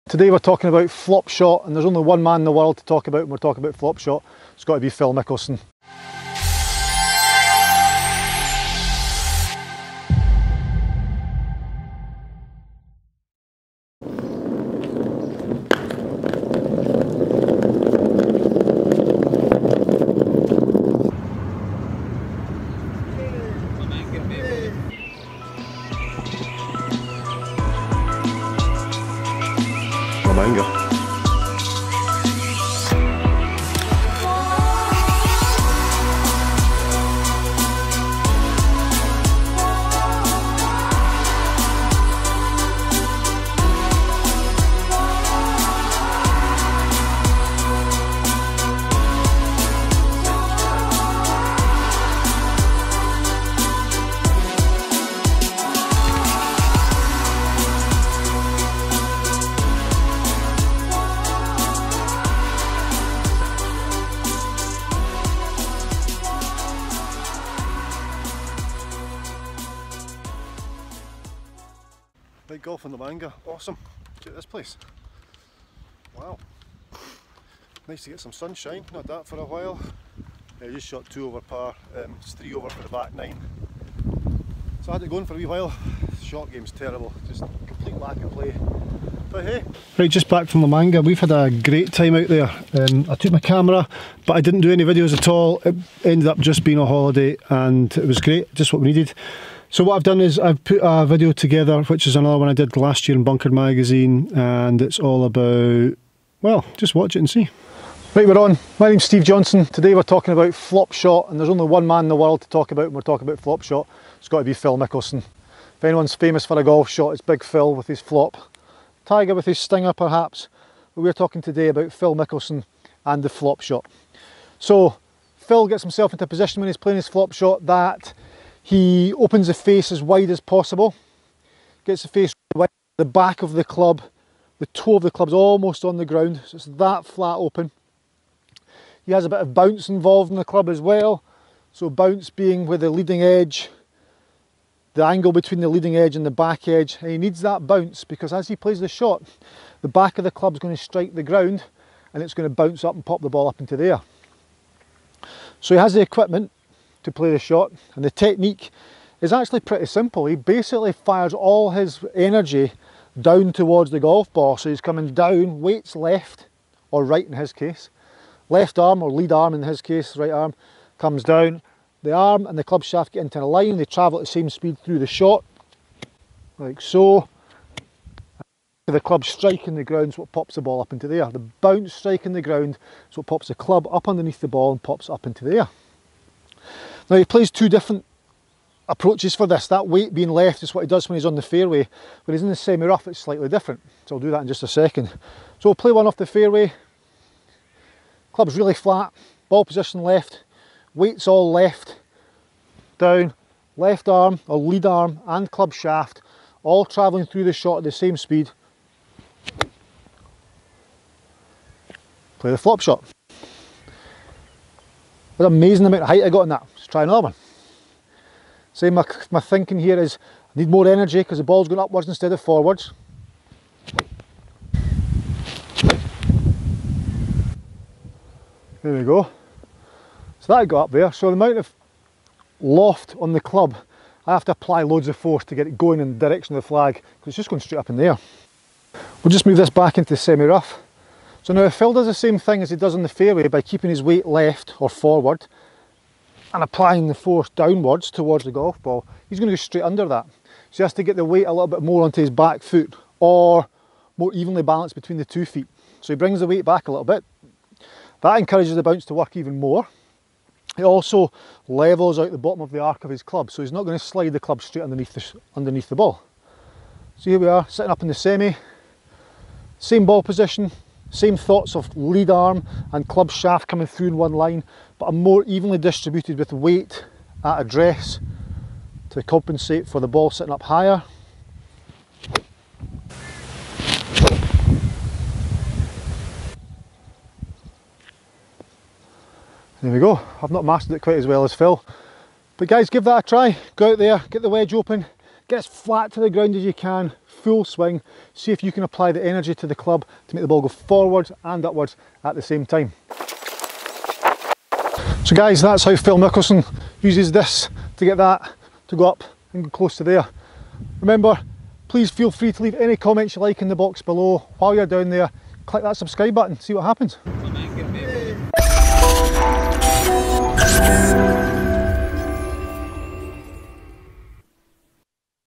Today we're talking about flop shot, and there's only one man in the world to talk about when we're talking about flop shot. It's got to be Phil Mickelson. Manga. Big golf in the Manga, awesome. Look at this place. Wow. Nice to get some sunshine, not that for a while. Yeah, just shot 2 over par, it's 3 over for the back 9. So I had it going for a wee while. Shot game's terrible, just complete lack of play. But hey. Right, just back from the Manga. We've had a great time out there. I took my camera, but I didn't do any videos at all. It ended up just being a holiday and it was great, just what we needed. So what I've done is I've put a video together, which is another one I did last year in Bunker magazine, and it's all about, well, just watch it and see. Right, we're on. My name's Steve Johnson. Today we're talking about flop shot, and there's only one man in the world to talk about when we're talking about flop shot. It's got to be Phil Mickelson. If anyone's famous for a golf shot, it's Big Phil with his flop. Tiger with his stinger perhaps, but we're talking today about Phil Mickelson and the flop shot. So Phil gets himself into a position when he's playing his flop shot that he opens the face as wide as possible, gets the face wide, the back of the club, the toe of the club's almost on the ground, so it's that flat open. He has a bit of bounce involved in the club as well, so bounce being with the leading edge, the angle between the leading edge and the back edge, and he needs that bounce because as he plays the shot, the back of the club is going to strike the ground and it's going to bounce up and pop the ball up into the air. So he has the equipment to play the shot, and the technique is actually pretty simple. He basically fires all his energy down towards the golf ball, so he's coming down, weights left or right in his case, left arm or lead arm in his case, right arm comes down, the arm and the club shaft get into a line, they travel at the same speed through the shot like so. The club striking the ground is what pops the ball up into the air. The bounce striking the ground is what pops the club up underneath the ball and pops up into the air. Now he plays 2 different approaches for this. That weight being left is what he does when he's on the fairway. When he's in the semi-rough it's slightly different. So I'll do that in just a second. So we'll play one off the fairway. Club's really flat, ball position left, weight's all left, down, left arm or lead arm and club shaft all travelling through the shot at the same speed. Play the flop shot. What an amazing amount of height I got in that. Let's try another one. Same, my thinking here is I need more energy because the ball's going upwards instead of forwards. There we go. So that got up there. So the amount of loft on the club, I have to apply loads of force to get it going in the direction of the flag because it's just going straight up in the air. We'll just move this back into the semi-rough. So now if Phil does the same thing as he does on the fairway by keeping his weight left or forward and applying the force downwards towards the golf ball, he's going to go straight under that. So he has to get the weight a little bit more onto his back foot or more evenly balanced between the 2 feet. So he brings the weight back a little bit. That encourages the bounce to work even more. It also levels out the bottom of the arc of his club, so he's not going to slide the club straight underneath the ball. So here we are, sitting up in the semi, same ball position, same thoughts of lead arm and club shaft coming through in one line, but are more evenly distributed with weight at address to compensate for the ball sitting up higher. There we go. I've not mastered it quite as well as Phil. But guys, give that a try. Go out there, get the wedge open, Get as flat to the ground as you can, full swing. See if you can apply the energy to the club to make the ball go forward and upwards at the same time. So guys, that's how Phil Mickelson uses this to get that to go up and go close to there. Remember, please feel free to leave any comments you like in the box below. While you're down there, click that subscribe button, see what happens.